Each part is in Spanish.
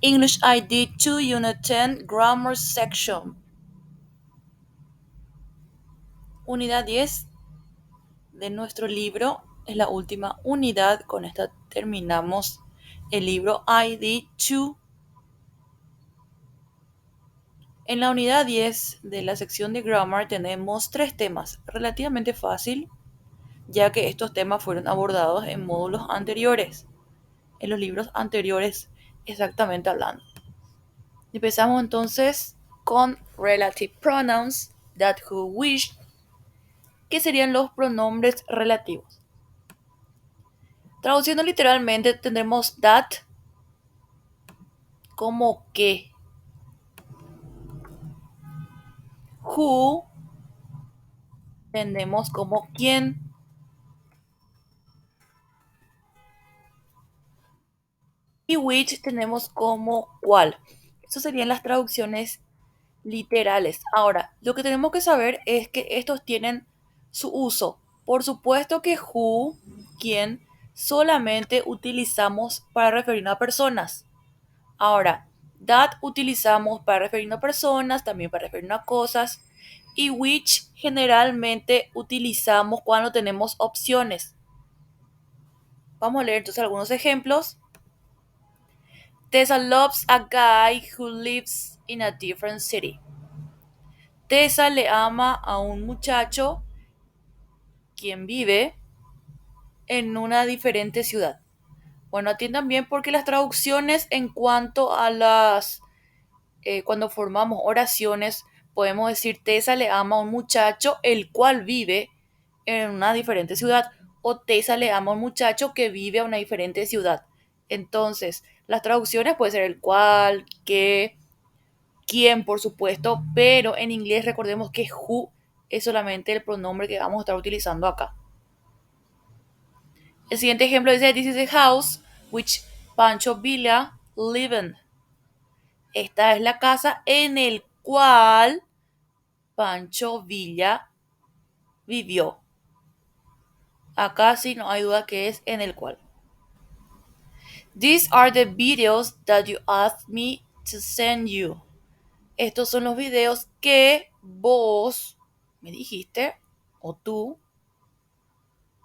English ID 2, Unit 10, Grammar Section. Unidad 10 de nuestro libro es la última unidad. Con esta terminamos el libro ID 2. En la unidad 10 de la sección de Grammar tenemos tres temas, relativamente fácil, ya que estos temas fueron abordados en módulos anteriores, en los libros anteriores exactamente hablando. Empezamos entonces con Relative Pronouns, that, who, which, que serían los pronombres relativos. Traduciendo literalmente tendremos that como que, who tenemos como quién y which tenemos como cuál. Esas serían las traducciones literales. Ahora, lo que tenemos que saber es que estos tienen su uso. Por supuesto que who, quién, solamente utilizamos para referirnos a personas. Ahora, that utilizamos para referirnos a personas, también para referirnos a cosas. Y which generalmente utilizamos cuando tenemos opciones. Vamos a leer entonces algunos ejemplos. Tessa loves a guy who lives in a different city. Tessa le ama a un muchacho quien vive en una diferente ciudad. Bueno, atiendan bien porque las traducciones en cuanto a cuando formamos oraciones, podemos decir Tessa le ama a un muchacho el cual vive en una diferente ciudad o Tessa le ama a un muchacho que vive a una diferente ciudad. Entonces, las traducciones pueden ser el cual, que, quién, por supuesto, pero en inglés recordemos que who es solamente el pronombre que vamos a estar utilizando acá. El siguiente ejemplo dice, this is the house which Pancho Villa live in. Esta es la casa en el cual Pancho Villa vivió. Acá sí no hay duda que es en el cual. These are the videos that you asked me to send you. Estos son los videos que vos me dijiste, o tú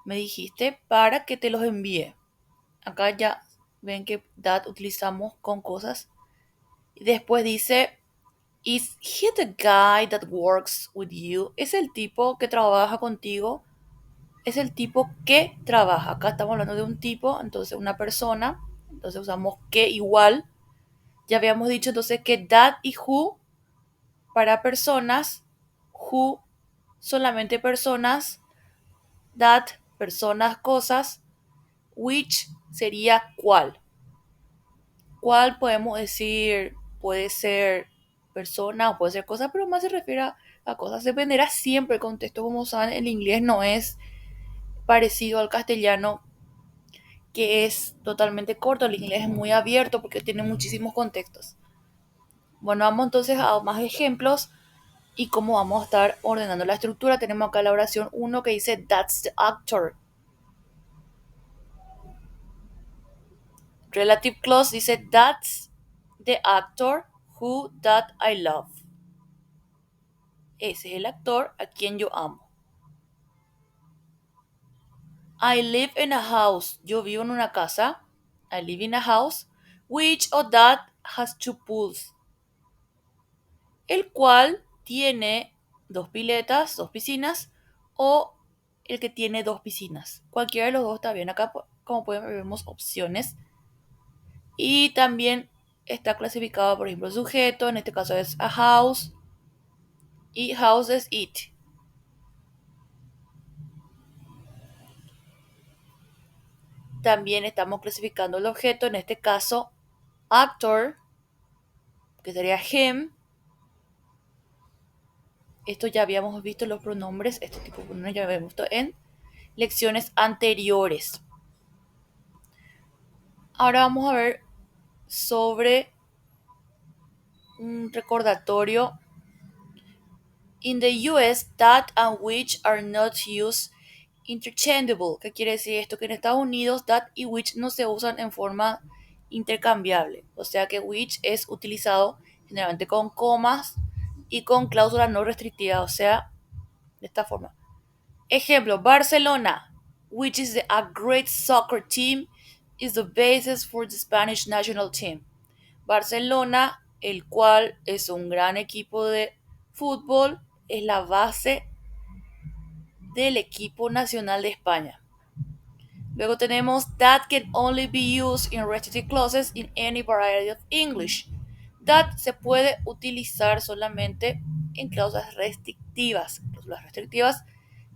me dijiste, para que te los envíe. Acá ya ven que that utilizamos con cosas. Y después dice, is he the guy that works with you? ¿Es el tipo que trabaja contigo? Es el tipo que trabaja. Acá estamos hablando de un tipo, entonces una persona. Entonces usamos que igual. Ya habíamos dicho entonces que that y who para personas, who solamente personas, that personas, cosas, which sería cuál. ¿Cuál podemos decir? Puede ser persona o puede ser cosa, pero más se refiere a cosas. Dependerá siempre el contexto. Como saben, el inglés no es parecido al castellano, que es totalmente corto. El inglés es muy abierto porque tiene muchísimos contextos. Bueno, vamos entonces a más ejemplos y cómo vamos a estar ordenando la estructura. Tenemos acá la oración 1 que dice, that's the actor. Relative clause dice, that's the actor who that I love. Ese es el actor a quien yo amo. I live in a house. Yo vivo en una casa. I live in a house. Which or that has two pools. El cual tiene dos piletas, dos piscinas. O el que tiene dos piscinas. Cualquiera de los dos está bien. Acá, como pueden ver, vemos opciones. Y también está clasificado, por ejemplo, sujeto. En este caso es a house. Y house es it. También estamos clasificando el objeto, en este caso actor, que sería him. Esto ya habíamos visto los pronombres, este tipo de pronombres ya habíamos visto en lecciones anteriores. Ahora vamos a ver sobre un recordatorio. In the US, that and which are not used interchangeable. ¿Qué quiere decir esto? Que en Estados Unidos that y which no se usan en forma intercambiable, o sea que which es utilizado generalmente con comas y con cláusulas no restrictivas, o sea, de esta forma. Ejemplo, Barcelona, which is a great soccer team, is the basis for the Spanish national team. Barcelona, el cual es un gran equipo de fútbol, es la base del equipo nacional de España. Luego tenemos that can only be used in restricted clauses in any variety of English. That se puede utilizar solamente en cláusulas restrictivas. Cláusulas restrictivas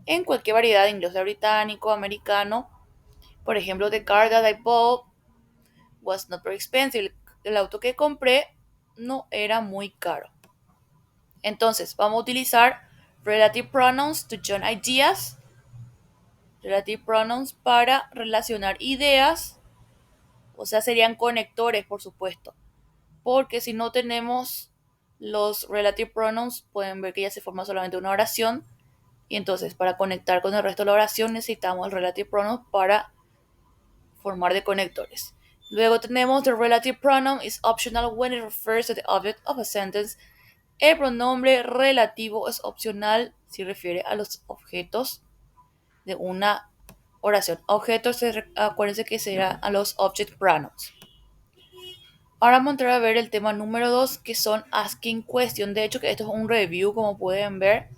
en cualquier variedad de inglés británico, americano. Por ejemplo, the car that I bought was not very expensive. El auto que compré no era muy caro. Entonces, vamos a utilizar relative pronouns to join ideas. Relative pronouns para relacionar ideas. O sea, serían conectores, por supuesto. Porque si no tenemos los relative pronouns, pueden ver que ya se forma solamente una oración. Y entonces, para conectar con el resto de la oración, necesitamos el relative pronoun para formar de conectores. Luego tenemos the relative pronoun is optional when it refers to the object of a sentence. El pronombre relativo es opcional si refiere a los objetos de una oración. Objetos, acuérdense que será a los object pronouns. Ahora vamos a entrar a ver el tema número 2, que son asking question. De hecho, que esto es un review, como pueden ver,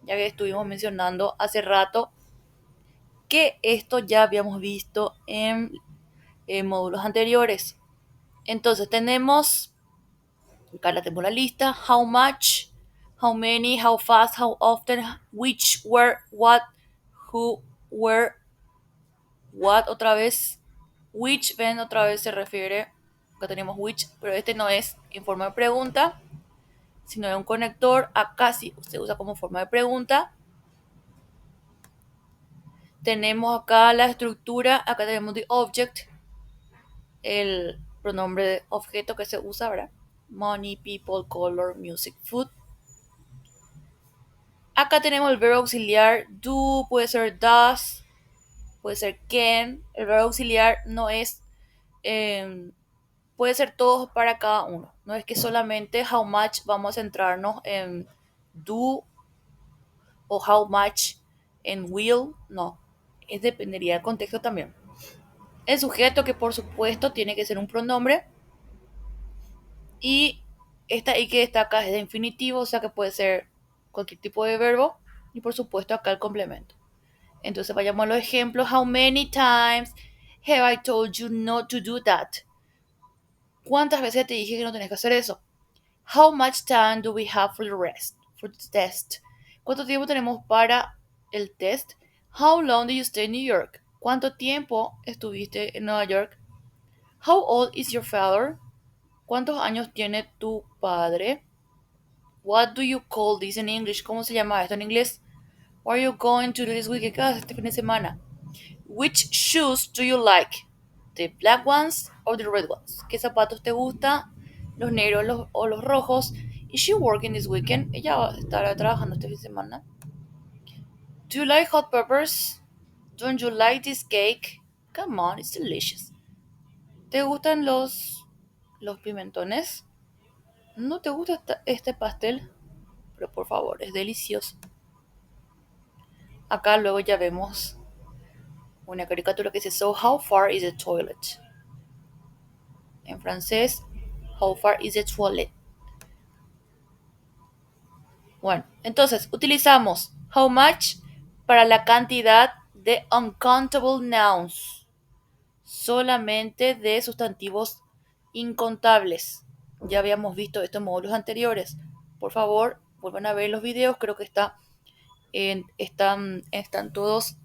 ya que estuvimos mencionando hace rato que esto ya habíamos visto en módulos anteriores. Entonces tenemos, acá la tenemos la lista, how much, how many, how fast, how often, which, where, what, who, where, what otra vez, which, ven otra vez se refiere, acá tenemos which, pero este no es en forma de pregunta, sino de un conector. Acá sí se usa como forma de pregunta. Tenemos acá la estructura, acá tenemos the object, el pronombre de objeto que se usa, ¿verdad? Money, people, color, music, food. Acá tenemos el verbo auxiliar do, puede ser does, puede ser can. El verbo auxiliar no es, puede ser todos para cada uno. No es que solamente how much vamos a centrarnos en do o how much en will, no. Dependería del contexto también. El sujeto, que por supuesto tiene que ser un pronombre, y esta y que destaca es de infinitivo, o sea que puede ser cualquier tipo de verbo, y por supuesto acá el complemento. Entonces vayamos a los ejemplos. How many times have I told you not to do that? ¿Cuántas veces te dije que no tenés que hacer eso? How much time do we have for the rest? For the test. ¿Cuánto tiempo tenemos para el test? How long did you stay in New York? ¿Cuánto tiempo estuviste en Nueva York? How old is your father? ¿Cuántos años tiene tu padre? What do you call this in English? ¿Cómo se llama esto en inglés? What are you going to do this weekend? ¿Qué haces este fin de semana? Which shoes do you like? The black ones or the red ones? ¿Qué zapatos te gusta? ¿Los negros o los rojos? Is she working this weekend? Ella estará trabajando este fin de semana. Do you like hot peppers? Don't you like this cake? Come on, it's delicious. ¿Te gustan los pimentones? ¿No te gusta este pastel? Pero por favor, es delicioso. Acá luego ya vemos una caricatura que dice, so how far is the toilet? En francés, how far is the toilet? Bueno, entonces utilizamos how much para la cantidad de uncountable nouns, solamente de sustantivos incontables. Ya habíamos visto esto en módulos anteriores. Por favor, vuelvan a ver los videos, creo que están todos.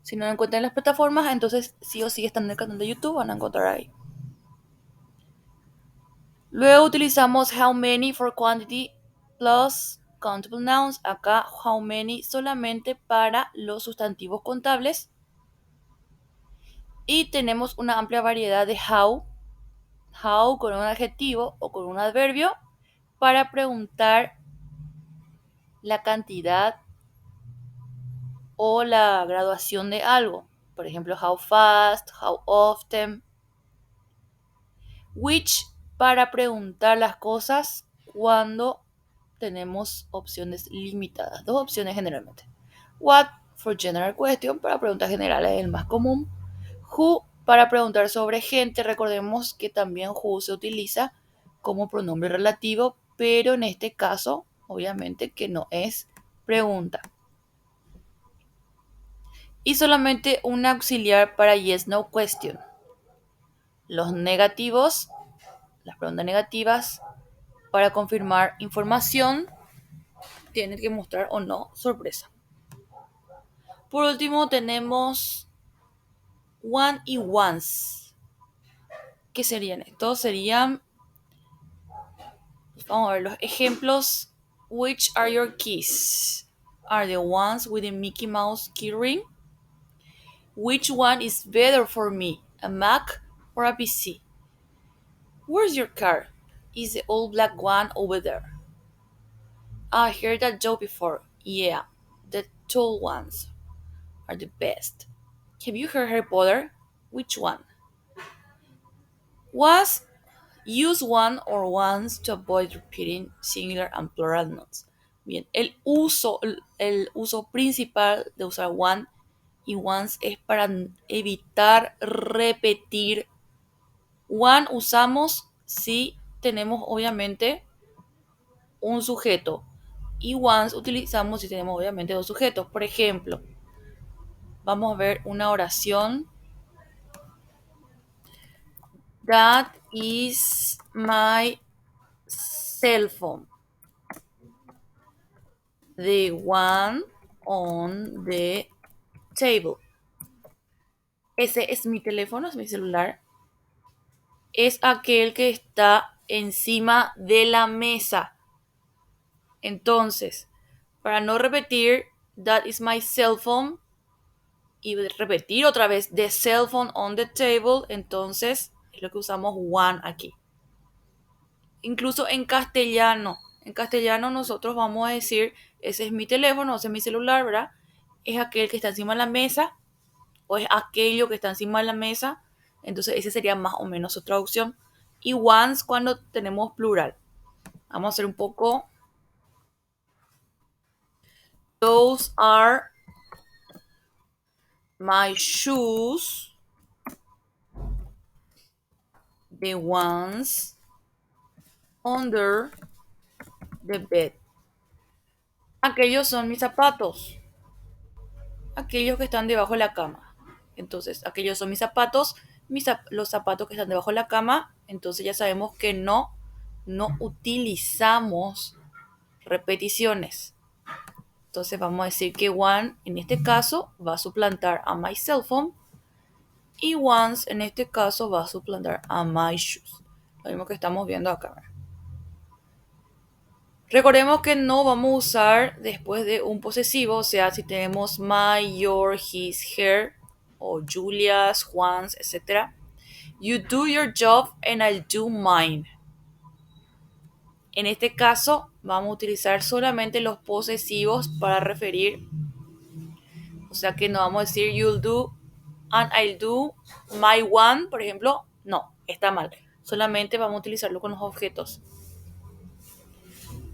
Si no lo encuentran en las plataformas, entonces sí o sí están en el canal de YouTube, van a encontrar ahí. Luego utilizamos how many for quantity plus countable nouns. Acá how many solamente para los sustantivos contables. Y tenemos una amplia variedad de how con un adjetivo o con un adverbio para preguntar la cantidad o la graduación de algo. Por ejemplo, how fast, how often. Which para preguntar las cosas cuando tenemos opciones limitadas. Dos opciones generalmente. What for general question, para preguntas generales es el más común. Who para preguntar sobre gente. Recordemos que también who se utiliza como pronombre relativo, pero en este caso obviamente que no es pregunta. Y solamente un auxiliar para yes no question. Los negativos, las preguntas negativas, para confirmar información, tienen que mostrar o no sorpresa. Por último tenemos one y once. ¿Qué serían estos? Serían, vamos a ver los ejemplos. Which are your keys? Are the ones with the Mickey Mouse keyring? Which one is better for me? A Mac or a PC? Where's your car? Is the old black one over there? I heard that joke before. Yeah, the tall ones are the best. Have you heard Harry Potter? Which one? Was use one or ones to avoid repeating singular and plural nouns. Bien, el uso principal de usar one y ones es para evitar repetir. One usamos si tenemos obviamente un sujeto y ones utilizamos si tenemos obviamente dos sujetos. Por ejemplo, vamos a ver una oración. That is my cell phone. The one on the table. Ese es mi teléfono, es mi celular. Es aquel que está encima de la mesa. Entonces, para no repetir, that is my cell phone, y repetir otra vez, the cell phone on the table, entonces es lo que usamos one aquí. Incluso en castellano nosotros vamos a decir, ese es mi teléfono, ese es mi celular, ¿verdad? Es aquel que está encima de la mesa o es aquello que está encima de la mesa. Entonces ese sería más o menos su traducción. Y ones cuando tenemos plural. Vamos a hacer un poco. Those are my shoes. The ones under the bed. Aquellos son mis zapatos. Aquellos que están debajo de la cama. Entonces, aquellos son mis zapatos, los zapatos que están debajo de la cama. Entonces ya sabemos que no utilizamos repeticiones. Entonces vamos a decir que one en este caso va a suplantar a my cell phone y once en este caso va a suplantar a my shoes. Lo mismo que estamos viendo acá. Recordemos que no vamos a usar después de un posesivo, o sea, si tenemos my, your, his, her, o Julia's, Juan's, etc. You do your job and I'll do mine. En este caso, vamos a utilizar solamente los posesivos para referir, o sea que no vamos a decir you'll do and I'll do my one, por ejemplo. No, está mal. Solamente vamos a utilizarlo con los objetos.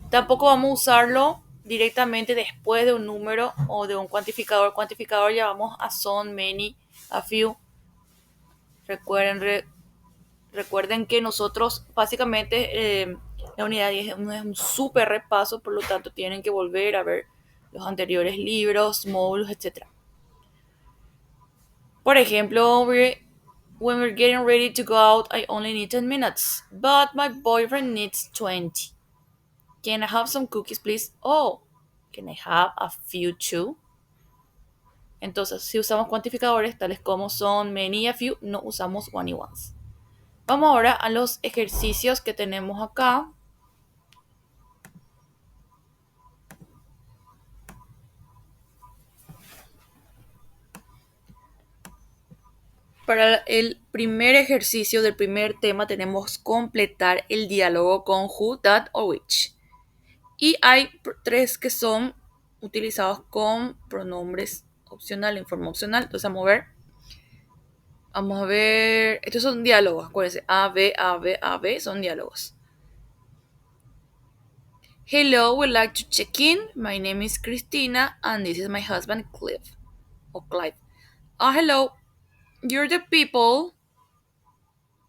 Tampoco vamos a usarlo directamente después de un número o de un cuantificador. Cuantificador ya vamos a son, many, a few. Recuerden que nosotros básicamente la unidad 10 es un súper repaso, por lo tanto tienen que volver a ver los anteriores libros, módulos, etc. Por ejemplo, when we're getting ready to go out, I only need 10 minutes, but my boyfriend needs 20. Can I have some cookies, please? Oh, can I have a few too? Entonces, si usamos cuantificadores tales como son, many y a few, no usamos one y ones. Vamos ahora a los ejercicios que tenemos acá. Para el primer ejercicio del primer tema tenemos completar el diálogo con who, that o which. Y hay tres que son utilizados con pronombres opcionales, en forma opcional. Entonces vamos a ver. Vamos a ver. Estos son diálogos, acuérdense. A, B, A, B, A, B son diálogos. Hello, would like to check in. My name is Christina, and this is my husband, Clive. O Clive. Hello. You're the people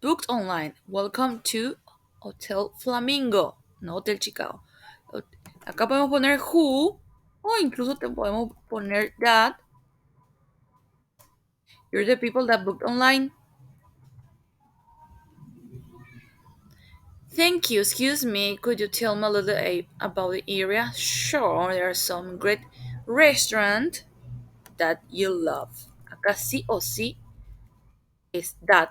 booked online. Welcome to Hotel Flamingo, no Hotel Chicago. Acá podemos poner who, o incluso te podemos poner that. You're the people that booked online. Thank you. Excuse me. Could you tell me a little about the area? Sure, there are some great restaurants that you love. Acá sí o sí es that,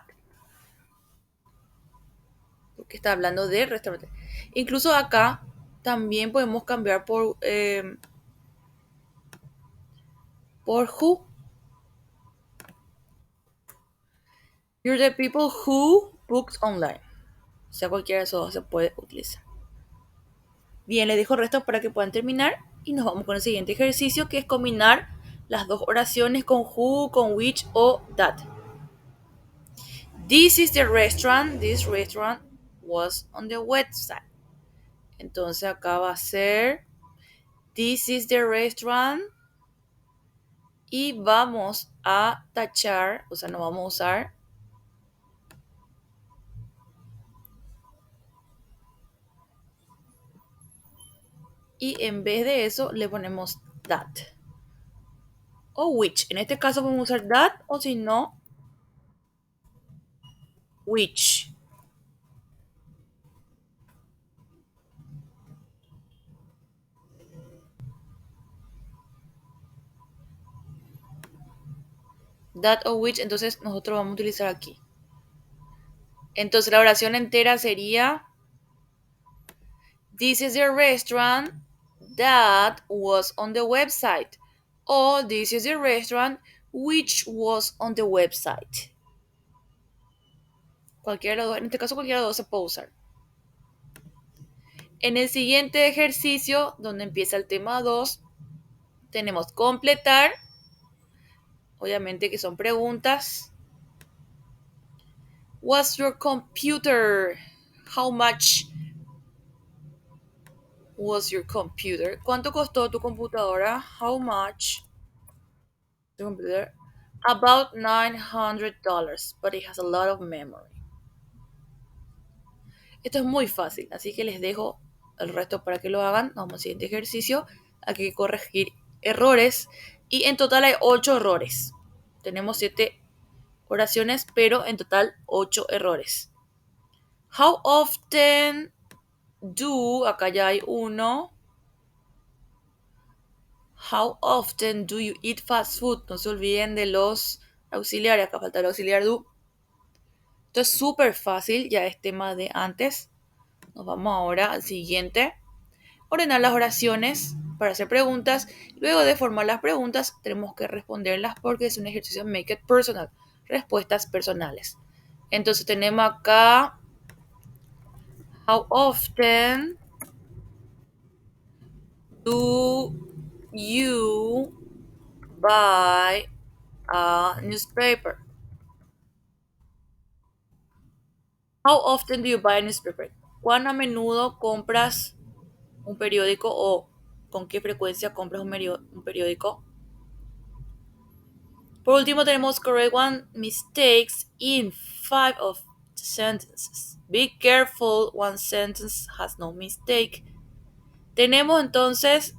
porque está hablando de restaurantes. Incluso acá también podemos cambiar por who. You're the people who booked online. O sea, cualquiera de esos dos se puede utilizar. Bien, les dejo el resto para que puedan terminar y nos vamos con el siguiente ejercicio, que es combinar las dos oraciones con who, con which o that. This is the restaurant. This restaurant was on the website. Entonces acá va a ser this is the restaurant y vamos a tachar, o sea, no vamos a usar y en vez de eso le ponemos that o which. En este caso podemos usar that o si no, which. That o which, entonces nosotros vamos a utilizar aquí. Entonces la oración entera sería this is the restaurant that was on the website. O this is the restaurant which was on the website. Cualquiera de los dos, en este caso cualquiera de los dos se puede usar. En el siguiente ejercicio, donde empieza el tema 2, tenemos completar, obviamente que son preguntas. What's your computer? How much was your computer? ¿Cuánto costó tu computadora? How much? The computer? About $900, but it has a lot of memory. Esto es muy fácil, así que les dejo el resto para que lo hagan. Vamos al siguiente ejercicio. Aquí hay que corregir errores. Y en total hay 8 errores. Tenemos 7 oraciones, pero en total 8 errores. How often do, acá ya hay uno. How often do you eat fast food? No se olviden de los auxiliares, acá falta el auxiliar do. Esto es súper fácil, ya es tema de antes. Nos vamos ahora al siguiente. Ordenar las oraciones para hacer preguntas. Luego de formar las preguntas, tenemos que responderlas porque es un ejercicio Make It Personal. Respuestas personales. Entonces tenemos acá how often do you buy a newspaper? How often do you buy a newspaper? ¿Cuán a menudo compras un periódico o con qué frecuencia compras un periódico? Por último tenemos correct one mistakes in 5 of the sentences. Be careful, one sentence has no mistake. Tenemos entonces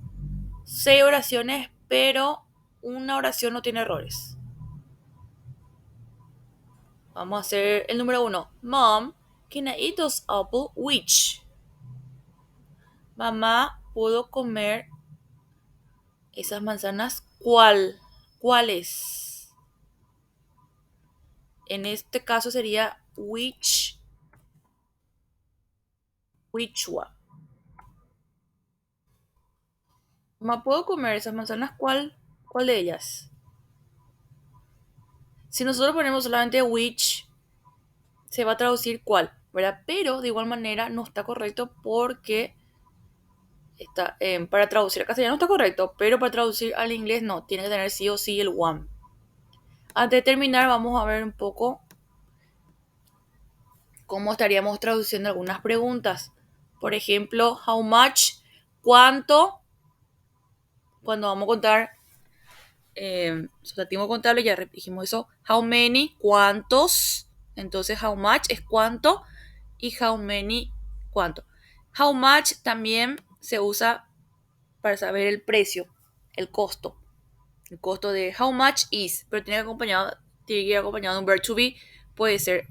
6 oraciones, pero una oración no tiene errores. Vamos a hacer el número 1. Mom, can I eat those apples? Which? Mamá, ¿puedo comer esas manzanas? ¿Cuál? ¿Cuáles? En este caso sería which one. Mamá, ¿puedo comer esas manzanas? ¿Cuál de ellas? Si nosotros ponemos solamente which, se va a traducir cuál, ¿verdad? Pero de igual manera no está correcto porque para traducir a castellano está correcto, pero para traducir al inglés no, tiene que tener sí o sí el one. Antes de terminar, vamos a ver un poco cómo estaríamos traduciendo algunas preguntas. Por ejemplo, how much, cuánto, cuando vamos a contar sustantivo contable, ya dijimos eso. How many, cuántos. Entonces, how much es cuánto y how many, cuánto. How much también se usa para saber el precio, el costo. El costo de how much is, pero tiene que ir acompañado de un verb to be, puede ser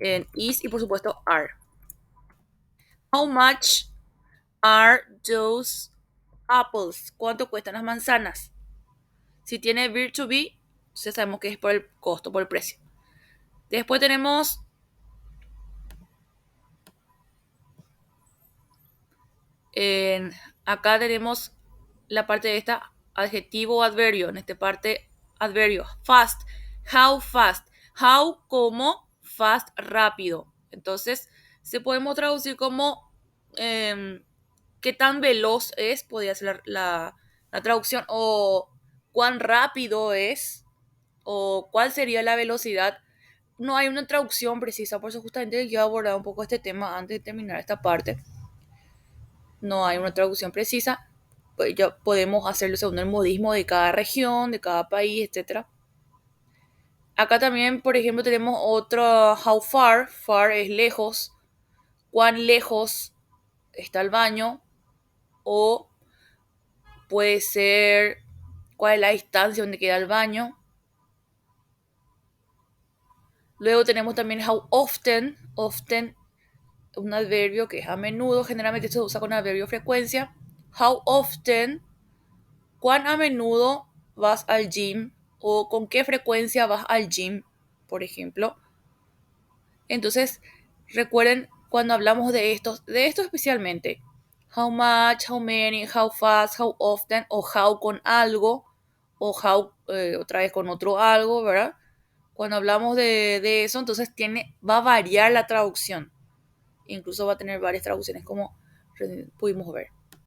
en is y por supuesto are. How much are those apples? ¿Cuánto cuestan las manzanas? Si tiene verb to be, ya sabemos que es por el costo, por el precio. Después tenemos en, acá tenemos la parte de esta adjetivo o adverbio. En esta parte adverbio. Fast. How fast. How como fast rápido. Entonces se podemos traducir como qué tan veloz es, podría ser la traducción, o cuán rápido es, o cuál sería la velocidad. No hay una traducción precisa, por eso justamente yo he abordado un poco este tema antes de terminar esta parte. No hay una traducción precisa, pues ya podemos hacerlo según el modismo de cada región, de cada país, etc. Acá también, por ejemplo, tenemos otro how far, far es lejos, cuán lejos está el baño, o puede ser cuál es la distancia donde queda el baño. Luego tenemos también how often, often un adverbio que es a menudo, generalmente se usa con adverbio frecuencia. How often, cuán a menudo vas al gym o con qué frecuencia vas al gym, por ejemplo. Entonces, recuerden cuando hablamos de esto especialmente, how much, how many, how fast, how often, o how con algo, o how otra vez con otro algo, ¿verdad? Cuando hablamos de eso, entonces va a variar la traducción. Incluso va a tener varias traducciones como pudimos ver.